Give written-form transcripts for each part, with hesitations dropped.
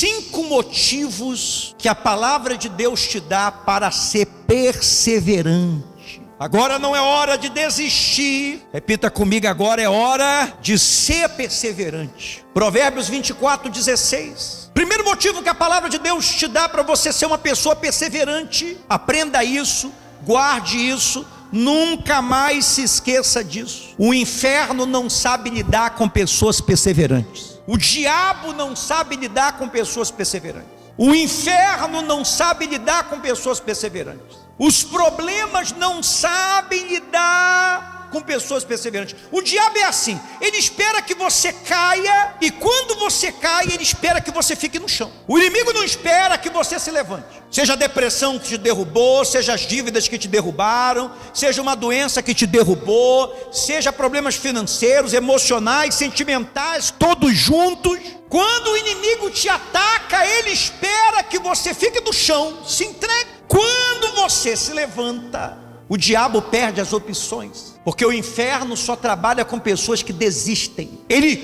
5 motivos que a palavra de Deus te dá para ser perseverante. Agora não é hora de desistir. Repita comigo, agora é hora de ser perseverante. Provérbios 24:16. Primeiro motivo que a palavra de Deus te dá para você ser uma pessoa perseverante. Aprenda isso, guarde isso, nunca mais se esqueça disso. O inferno não sabe lidar com pessoas perseverantes. O diabo não sabe lidar com pessoas perseverantes. O inferno não sabe lidar com pessoas perseverantes. Os problemas não sabem lidar com pessoas perseverantes. O diabo é assim, ele espera que você caia, e quando você cai, ele espera que você fique no chão. O inimigo não espera que você se levante. Seja a depressão que te derrubou, seja as dívidas que te derrubaram, seja uma doença que te derrubou, seja problemas financeiros, emocionais, sentimentais, todos juntos. Quando o inimigo te ataca, ele espera que você fique no chão, se entregue. Quando você se levanta, o diabo perde as opções, porque o inferno só trabalha com pessoas que desistem.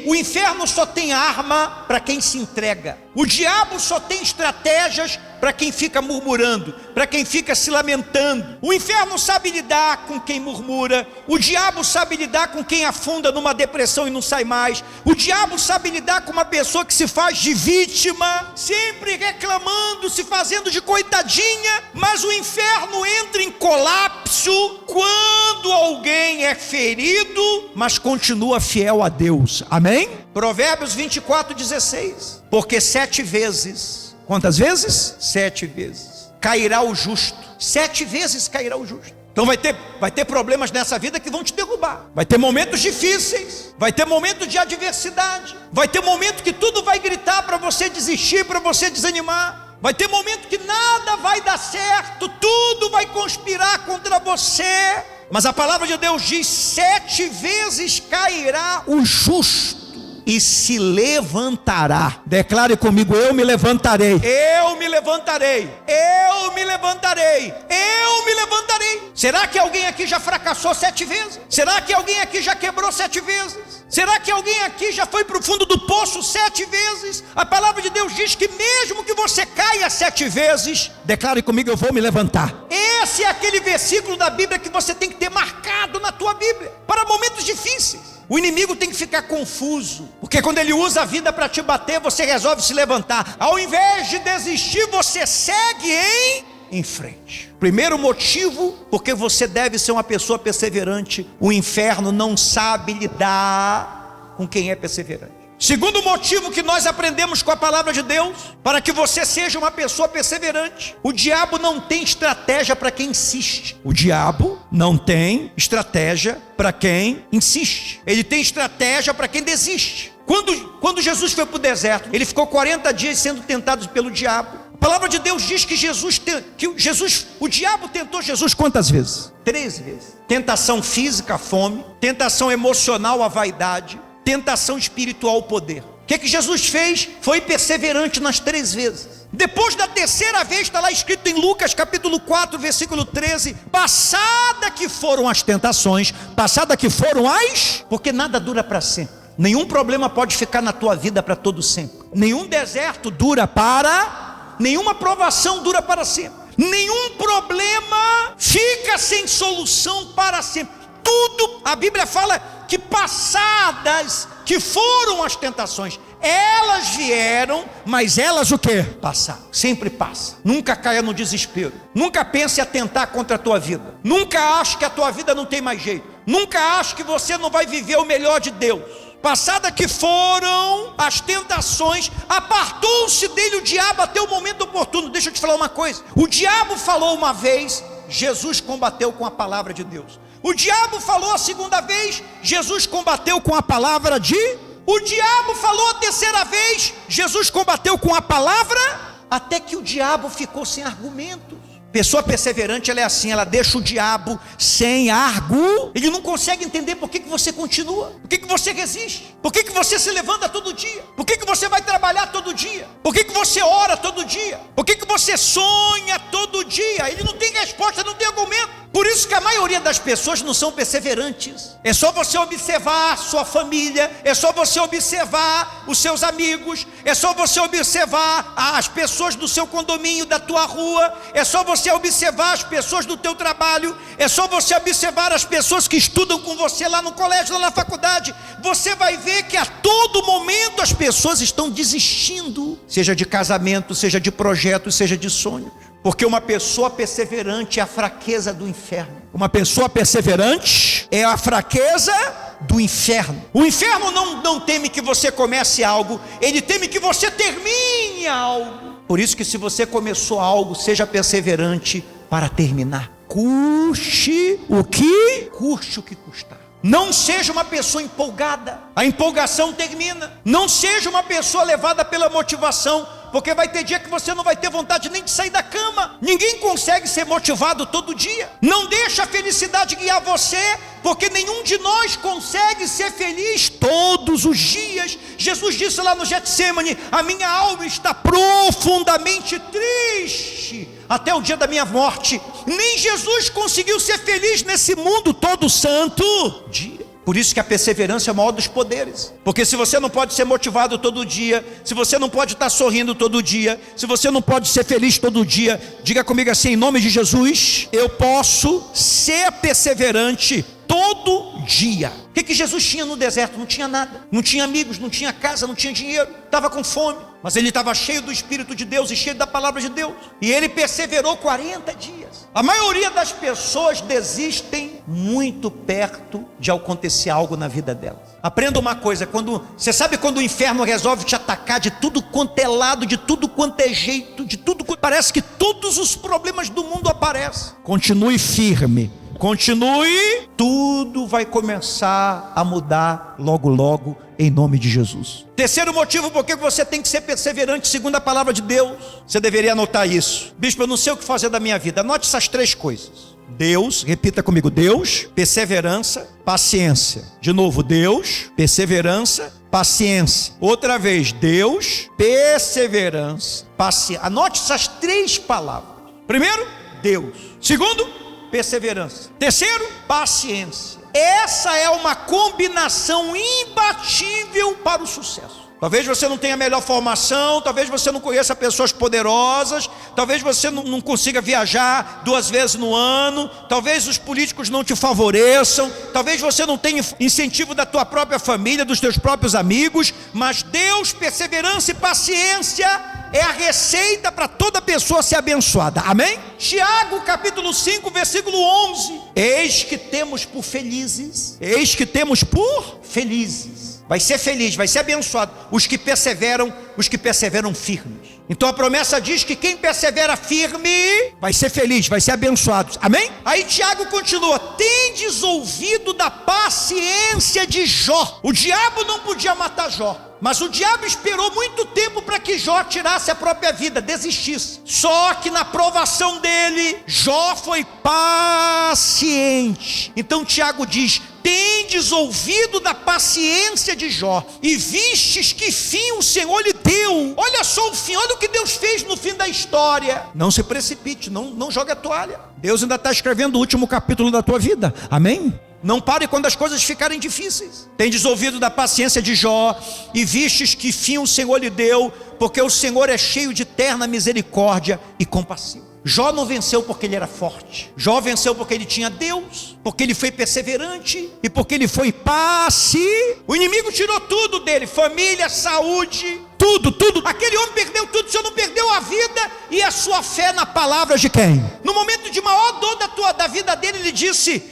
O inferno só tem arma para quem se entrega. O diabo só tem estratégias para quem fica murmurando, para quem fica se lamentando. O inferno sabe lidar com quem murmura. O diabo sabe lidar com quem afunda numa depressão e não sai mais. O diabo sabe lidar com uma pessoa que se faz de vítima, sempre reclamando, se fazendo de coitadinha. Mas o inferno entra em colapso quando alguém é ferido, mas continua fiel a Deus. Amém? Provérbios 24:16. Porque 7 vezes, quantas vezes? 7 vezes cairá o justo. 7 vezes cairá o justo. Então vai ter problemas nessa vida que vão te derrubar. Vai ter momentos difíceis, vai ter momentos de adversidade, vai ter momento que tudo vai gritar para você desistir, para você desanimar. Vai ter momento que nada vai dar certo, tudo vai conspirar contra você. Mas a palavra de Deus diz: 7 vezes cairá o justo e se levantará. Declare comigo: eu me levantarei. Eu me levantarei. Eu me levantarei. Eu me levantarei. Será que alguém aqui já fracassou 7 vezes? Será que alguém aqui já quebrou 7 vezes? Será que alguém aqui já foi para o fundo do poço 7 vezes? A palavra de Deus diz que mesmo que você caia 7 vezes, declare comigo: eu vou me levantar. Esse é aquele versículo da Bíblia que você tem que ter marcado na tua Bíblia para momentos difíceis. O inimigo tem que ficar confuso, porque quando ele usa a vida para te bater, você resolve se levantar. Ao invés de desistir, você segue em frente. Primeiro motivo, porque você deve ser uma pessoa perseverante. O inferno não sabe lidar com quem é perseverante. Segundo motivo que nós aprendemos com a palavra de Deus, para que você seja uma pessoa perseverante: o diabo não tem estratégia para quem insiste. O diabo não tem estratégia para quem insiste. Ele tem estratégia para quem desiste. Quando Jesus foi para o deserto, ele ficou 40 dias sendo tentado pelo diabo. A palavra de Deus diz que o diabo tentou Jesus quantas vezes? 3 vezes. Tentação física, a fome. Tentação emocional, a vaidade. Tentação espiritual, o poder. O que Jesus fez? Foi perseverante nas 3 vezes. Depois da 3ª vez, está lá escrito em Lucas capítulo 4, versículo 13: passada que foram as tentações, passada que foram as... Porque nada dura para sempre. Nenhum problema pode ficar na tua vida para todo sempre. Nenhum deserto dura para... Nenhuma provação dura para sempre. Nenhum problema fica sem solução para sempre. Tudo, a Bíblia fala que passadas que foram as tentações, elas vieram, mas elas o quê? Passaram. Sempre passa. Nunca caia no desespero. Nunca pense em atentar contra a tua vida. Nunca ache que a tua vida não tem mais jeito. Nunca ache que você não vai viver o melhor de Deus. Passada que foram as tentações, apartou-se dele o diabo até o momento oportuno. Deixa eu te falar uma coisa: o diabo falou uma vez, Jesus combateu com a palavra de Deus. O diabo falou a 2ª vez, Jesus combateu com a palavra de... O diabo falou a 3ª vez, Jesus combateu com a palavra, até que o diabo ficou sem argumentos. Pessoa perseverante, ela é assim, ela deixa o diabo sem argumento. Ele não consegue entender por que você continua, por que você resiste, por que você se levanta todo dia, por que você vai trabalhar todo dia, por que você ora todo dia, por que você sonha todo dia. Ele não tem resposta, não tem argumento. Por isso que a maioria das pessoas não são perseverantes. É só você observar a sua família, é só você observar os seus amigos, é só você observar as pessoas do seu condomínio, da tua rua, é só você observar as pessoas do teu trabalho, é só você observar as pessoas que estudam com você lá no colégio, lá na faculdade. Você vai ver que a todo momento as pessoas estão desistindo, seja de casamento, seja de projetos, seja de sonhos. Porque uma pessoa perseverante é a fraqueza do inferno. Uma pessoa perseverante é a fraqueza do inferno. O inferno não teme que você comece algo, ele teme que você termine algo. Por isso que se você começou algo, seja perseverante para terminar. Custe o que custar. Não seja uma pessoa empolgada. A empolgação termina. Não seja uma pessoa levada pela motivação, porque vai ter dia que você não vai ter vontade nem de sair da cama. Ninguém consegue ser motivado todo dia. Não deixa a felicidade guiar você, porque nenhum de nós consegue ser feliz todos os dias. Jesus disse lá no Getsêmani: a minha alma está profundamente triste até o dia da minha morte. Nem Jesus conseguiu ser feliz nesse mundo todo santo dia. Por isso que a perseverança é o maior dos poderes. Porque se você não pode ser motivado todo dia, se você não pode estar sorrindo todo dia, se você não pode ser feliz todo dia, diga comigo assim, em nome de Jesus: eu posso ser perseverante todo dia. O que Jesus tinha no deserto? Não tinha nada. Não tinha amigos, não tinha casa, não tinha dinheiro. Estava com fome. Mas ele estava cheio do Espírito de Deus e cheio da palavra de Deus. E ele perseverou 40 dias. A maioria das pessoas desistem muito perto de acontecer algo na vida delas. Aprenda uma coisa: você sabe quando o inferno resolve te atacar de tudo quanto é lado, de tudo quanto é jeito, parece que todos os problemas do mundo aparecem. Continue firme. Continue, tudo vai começar a mudar logo logo, em nome de Jesus. Terceiro motivo por que você tem que ser perseverante segundo a palavra de Deus. Você deveria anotar isso. Bispo, eu não sei o que fazer da minha vida. Anote essas 3 coisas: Deus, repita comigo: Deus, perseverança, paciência. De novo, Deus, perseverança, paciência. Outra vez, Deus, perseverança, paciência. Anote essas 3 palavras. Primeiro, Deus. Segundo, perseverança. Terceiro, paciência. Essa é uma combinação imbatível para o sucesso. Talvez você não tenha a melhor formação, talvez você não conheça pessoas poderosas, talvez você não consiga viajar 2 vezes no ano, talvez os políticos não te favoreçam, talvez você não tenha incentivo da tua própria família, dos teus próprios amigos, mas Deus, perseverança e paciência é a receita para toda pessoa ser abençoada. Amém? Tiago capítulo 5 versículo 11: eis que temos por felizes, vai ser feliz, vai ser abençoado os que perseveram firmes. Então a promessa diz que quem persevera firme vai ser feliz, vai ser abençoado. Amém? Aí Tiago continua: tendes ouvido da paciência de Jó. O diabo não podia matar Jó, mas o diabo esperou muito tempo para que Jó tirasse a própria vida, desistisse. Só que na provação dele, Jó foi paciente. Então Tiago diz: tendes ouvido da paciência de Jó, e vistes que fim o Senhor lhe deu. Olha só o fim, olha o que Deus fez no fim da história. Não se precipite, não jogue a toalha. Deus ainda está escrevendo o último capítulo da tua vida. Amém? Não pare quando as coisas ficarem difíceis. Tendes ouvido da paciência de Jó, e vistes que fim o Senhor lhe deu, porque o Senhor é cheio de terna misericórdia e compassivo. Jó não venceu porque ele era forte. Jó venceu porque ele tinha Deus, porque ele foi perseverante e porque ele foi paciente. O inimigo tirou tudo dele: família, saúde, tudo. Aquele homem perdeu tudo, o Senhor não perdeu a vida e a sua fé na palavra de quem? No momento de maior dor da vida dele, ele disse: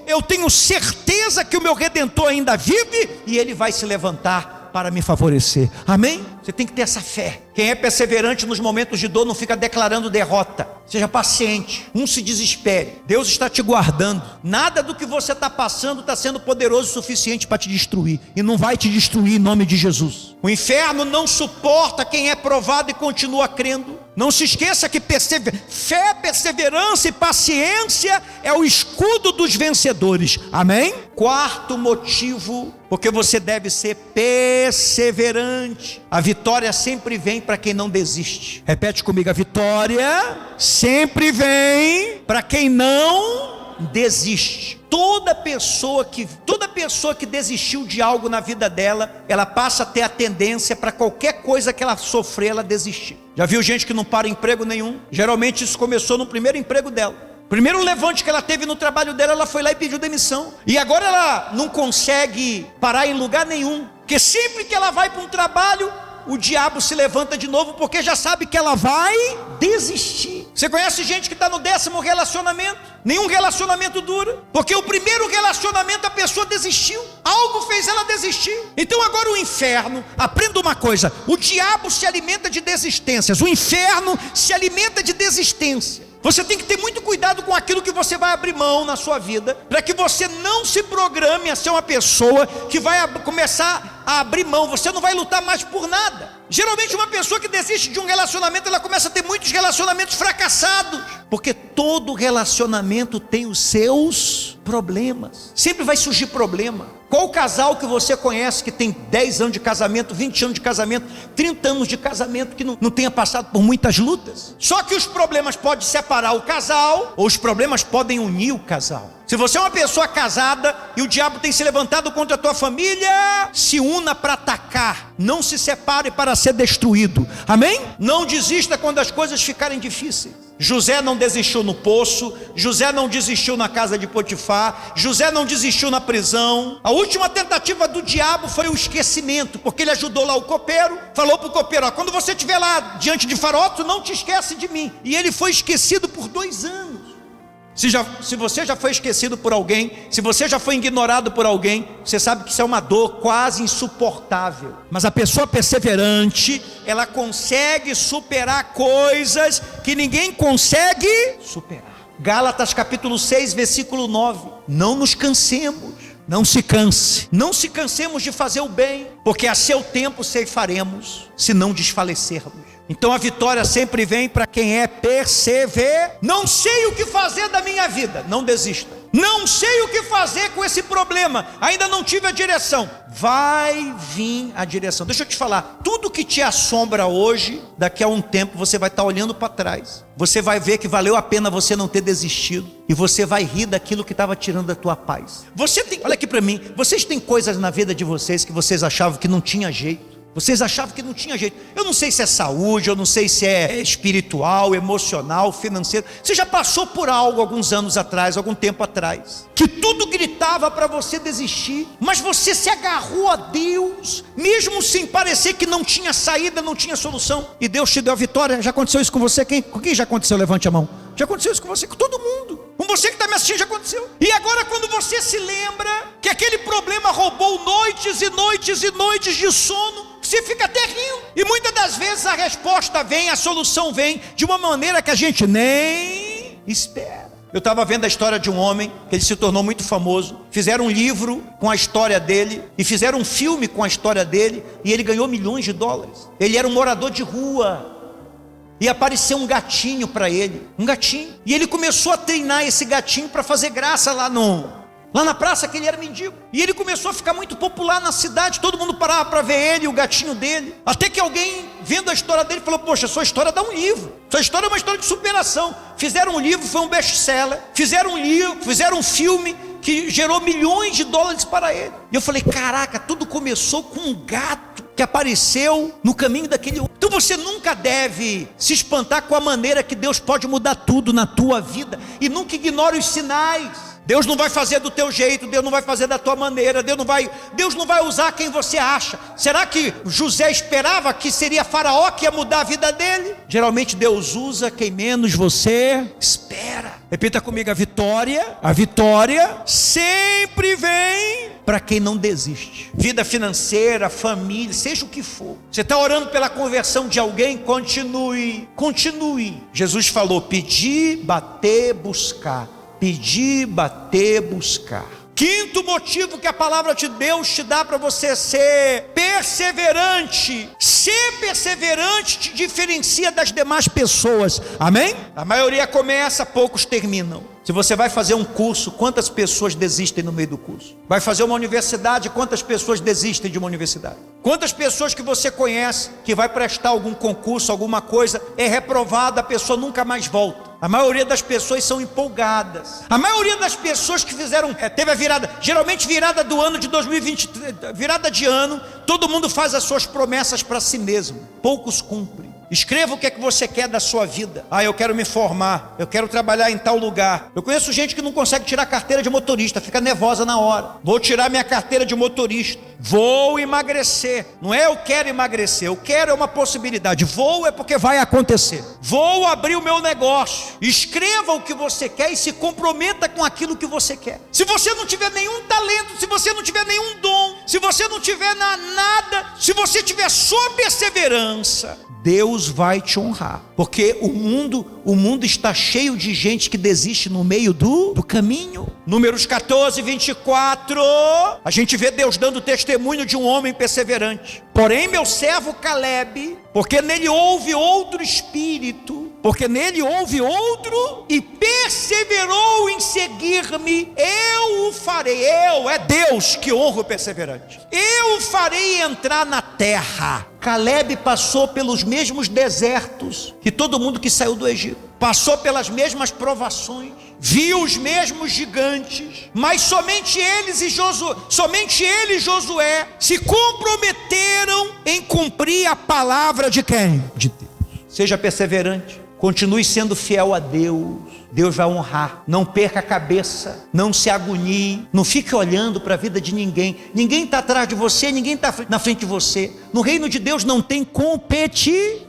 eu tenho certeza que o meu Redentor ainda vive e ele vai se levantar para me favorecer. Amém? Você tem que ter essa fé. Quem é perseverante nos momentos de dor não fica declarando derrota. Seja paciente, não se desespere. Deus está te guardando. Nada do que você está passando está sendo poderoso o suficiente para te destruir, e não vai te destruir em nome de Jesus. O inferno não suporta quem é provado e continua crendo. Não se esqueça que fé, perseverança e paciência é o escudo dos vencedores. Amém? Quarto motivo, porque você deve ser perseverante. A vitória sempre vem para quem não desiste. Repete comigo: a vitória sempre vem para quem não desiste. Toda pessoa que desistiu de algo na vida dela, ela passa a ter a tendência para qualquer coisa que ela sofrer, ela desistir. Já viu gente que não para emprego nenhum? Geralmente isso começou no primeiro emprego dela. Primeiro levante que ela teve no trabalho dela, ela foi lá e pediu demissão. E agora ela não consegue parar em lugar nenhum, porque sempre que ela vai para um trabalho, o diabo se levanta de novo, porque já sabe que ela vai desistir. Você conhece gente que está no 10º relacionamento? Nenhum relacionamento dura, porque o primeiro relacionamento a pessoa desistiu, algo fez ela desistir. Então agora o inferno, aprenda uma coisa: o diabo se alimenta de desistências, o inferno se alimenta de desistência. Você tem que ter muito cuidado com aquilo que você vai abrir mão na sua vida, para que você não se programe a ser uma pessoa que vai começar a abrir mão. Você não vai lutar mais por nada. Geralmente uma pessoa que desiste de um relacionamento, ela começa a ter muitos relacionamentos fracassados, porque todo relacionamento tem os seus problemas. Sempre vai surgir problema. Qual casal que você conhece que tem 10 anos de casamento, 20 anos de casamento, 30 anos de casamento, que não tenha passado por muitas lutas? Só que os problemas podem separar o casal, ou os problemas podem unir o casal. Se você é uma pessoa casada e o diabo tem se levantado contra a tua família, se una para atacar, não se separe para ser destruído. Amém? Não desista quando as coisas ficarem difíceis. José não desistiu no poço, José não desistiu na casa de Potifar, José não desistiu na prisão. A última tentativa do diabo foi o esquecimento, porque ele ajudou lá o copeiro, falou para o copeiro: quando você estiver lá diante de Faraó, tu não te esquece de mim. E ele foi esquecido por 2 anos. Se você já foi esquecido por alguém, se você já foi ignorado por alguém, você sabe que isso é uma dor quase insuportável. Mas a pessoa perseverante, ela consegue superar coisas que ninguém consegue superar. Gálatas capítulo 6, versículo 9. Não nos cansemos. Não se canse, não se cansemos de fazer o bem, porque a seu tempo ceifaremos, se não desfalecermos. Então a vitória sempre vem para quem é perseverante. Não sei o que fazer da minha vida, não desista. Não sei o que fazer com esse problema, ainda não tive a direção. Vai vir a direção. Deixa eu te falar, tudo que te assombra hoje, daqui a um tempo você vai estar olhando para trás. Você vai ver que valeu a pena você não ter desistido, e você vai rir daquilo que estava tirando a tua paz. Olha aqui para mim, vocês têm coisas na vida de vocês que vocês achavam que não tinha jeito. Vocês achavam que não tinha jeito. Eu não sei se é saúde, eu não sei se é espiritual, emocional, financeiro. Você já passou por algo alguns anos atrás, algum tempo atrás, que tudo gritava para você desistir, mas você se agarrou a Deus, mesmo sem parecer que não tinha saída, não tinha solução, e Deus te deu a vitória. Já aconteceu isso com você? Com quem já aconteceu? Levante a mão. Já aconteceu isso com você? Com todo mundo. Com você que está me assistindo, já aconteceu. E agora, quando você se lembra que aquele problema roubou noites e noites e noites de sono, você fica até rindo. E muitas das vezes a resposta vem, a solução vem de uma maneira que a gente nem espera. Eu estava vendo a história de um homem, que ele se tornou muito famoso. Fizeram um livro com a história dele, e fizeram um filme com a história dele, e ele ganhou milhões de dólares. Ele era um morador de rua, e apareceu um gatinho para ele, um gatinho. E ele começou a treinar esse gatinho para fazer graça lá na praça, que ele era mendigo. E ele começou a ficar muito popular na cidade, todo mundo parava para ver ele, o gatinho dele. Até que alguém, vendo a história dele, falou: poxa, sua história dá um livro, sua história é uma história de superação. Fizeram um livro, foi um best-seller. Fizeram um filme que gerou milhões de dólares para ele. E eu falei: caraca, tudo começou com um gato que apareceu no caminho daquele homem. Então você nunca deve se espantar com a maneira que Deus pode mudar tudo na tua vida, e nunca ignore os sinais. Deus não vai fazer do teu jeito, Deus não vai fazer da tua maneira, Deus não vai usar quem você acha. Será que José esperava que seria Faraó que ia mudar a vida dele? Geralmente Deus usa quem menos você espera. Repita comigo: a vitória sempre vem para quem não desiste. Vida financeira, família, seja o que for. Você está orando pela conversão de alguém? Continue. Jesus falou: pedir, bater, buscar. Pedir, bater, buscar. Quinto motivo que a palavra de Deus te dá para você ser perseverante. Ser perseverante te diferencia das demais pessoas. Amém? A maioria começa, poucos terminam. Se você vai fazer um curso, quantas pessoas desistem no meio do curso? Vai fazer uma universidade, quantas pessoas desistem de uma universidade? Quantas pessoas que você conhece, que vai prestar algum concurso, alguma coisa, é reprovada, a pessoa nunca mais volta? A maioria das pessoas são empolgadas. A maioria das pessoas que fizeram, teve a virada, geralmente virada do ano de 2023, virada de ano, todo mundo faz as suas promessas para si mesmo, poucos cumprem. Escreva o que é que você quer da sua vida. Eu quero me formar, eu quero trabalhar em tal lugar. Eu conheço gente que não consegue tirar a carteira de motorista, fica nervosa na hora. Vou tirar minha carteira de motorista, vou emagrecer. Não é eu quero emagrecer, eu quero é uma possibilidade. Vou é porque vai acontecer. Vou abrir o meu negócio. Escreva o que você quer e se comprometa com aquilo que você quer. Se você não tiver nenhum talento, se você não tiver nenhum dom, se você não tiver nada, se você tiver só perseverança, Deus vai te honrar, porque o mundo está cheio de gente que desiste no meio do caminho. Números 14, 24, a gente vê Deus dando testemunho de um homem perseverante. Porém, meu servo Caleb, porque nele houve outro espírito, e perseverou em seguir-me, eu o farei. É Deus que honra o perseverante. Eu o farei entrar na terra. Caleb passou pelos mesmos desertos que todo mundo que saiu do Egito, passou pelas mesmas provações, viu os mesmos gigantes, mas somente ele e Josué se comprometeram em cumprir a palavra de quem? De Deus. Seja perseverante, continue sendo fiel a Deus. Deus vai honrar. Não perca a cabeça, não se agonie, não fique olhando para a vida de ninguém. Ninguém está atrás de você, ninguém está na frente de você. No reino de Deus não tem competição.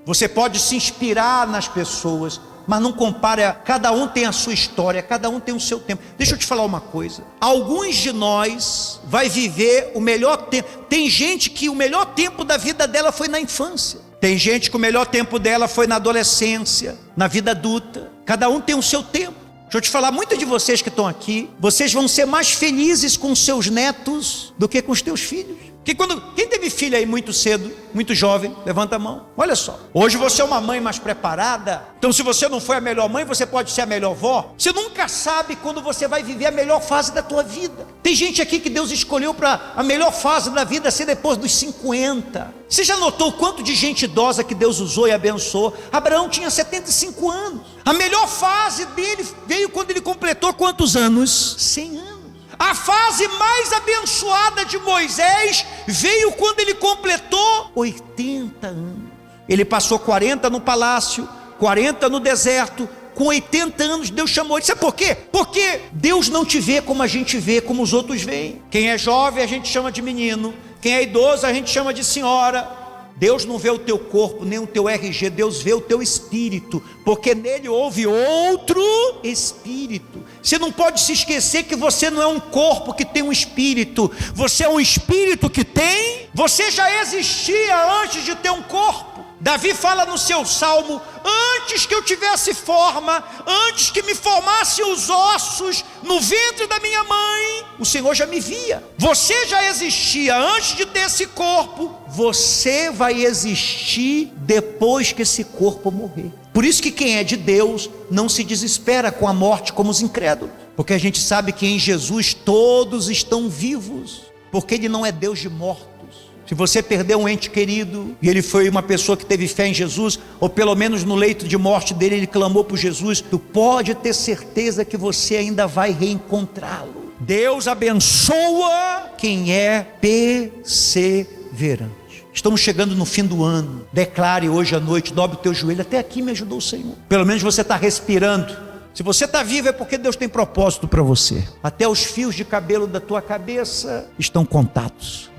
Você pode se inspirar nas pessoas, mas não compare. Cada um tem a sua história, cada um tem o seu tempo. Deixa eu te falar uma coisa. Alguns de nós vai viver o melhor tempo. Tem gente que o melhor tempo da vida dela foi na infância. Tem gente que o melhor tempo dela foi na adolescência, na vida adulta. Cada um tem o seu tempo. Deixa eu te falar, muitos de vocês que estão aqui, vocês vão ser mais felizes com seus netos do que com os teus filhos. Quem teve filho aí muito cedo, muito jovem, levanta a mão. Olha só, hoje você é uma mãe mais preparada. Então se você não foi a melhor mãe, você pode ser a melhor vó. Você nunca sabe quando você vai viver a melhor fase da tua vida. Tem gente aqui que Deus escolheu para a melhor fase da vida ser depois dos 50. Você já notou o quanto de gente idosa que Deus usou e abençoou? Abraão tinha 75 anos. A melhor fase dele veio quando ele completou quantos anos? 100 anos. A fase mais abençoada de Moisés veio quando ele completou 80 anos. Ele passou 40 no palácio, 40 no deserto. Com 80 anos Deus chamou ele. Sabe por quê? Porque Deus não te vê como a gente vê, como os outros veem. Quem é jovem a gente chama de menino, quem é idoso a gente chama de senhora. Deus não vê o teu corpo, nem o teu RG, Deus vê o teu espírito, porque nele houve outro espírito. Você não pode se esquecer que você não é um corpo que tem um espírito, você é um espírito que tem, você já existia antes de ter um corpo. Davi fala no seu salmo: antes que eu tivesse forma, antes que me formasse os ossos no ventre da minha mãe, o Senhor já me via. Você já existia antes de ter esse corpo, você vai existir depois que esse corpo morrer. Por isso que quem é de Deus não se desespera com a morte como os incrédulos, porque a gente sabe que em Jesus todos estão vivos, porque Ele não é Deus de mortos. Se você perdeu um ente querido, e ele foi uma pessoa que teve fé em Jesus, ou pelo menos no leito de morte dele, ele clamou por Jesus, tu pode ter certeza que você ainda vai reencontrá-lo. Deus abençoa quem é perseverante. Estamos chegando no fim do ano. Declare hoje à noite, dobre o teu joelho: até aqui me ajudou o Senhor. Pelo menos você está respirando. Se você está vivo é porque Deus tem propósito para você. Até os fios de cabelo da tua cabeça estão contados.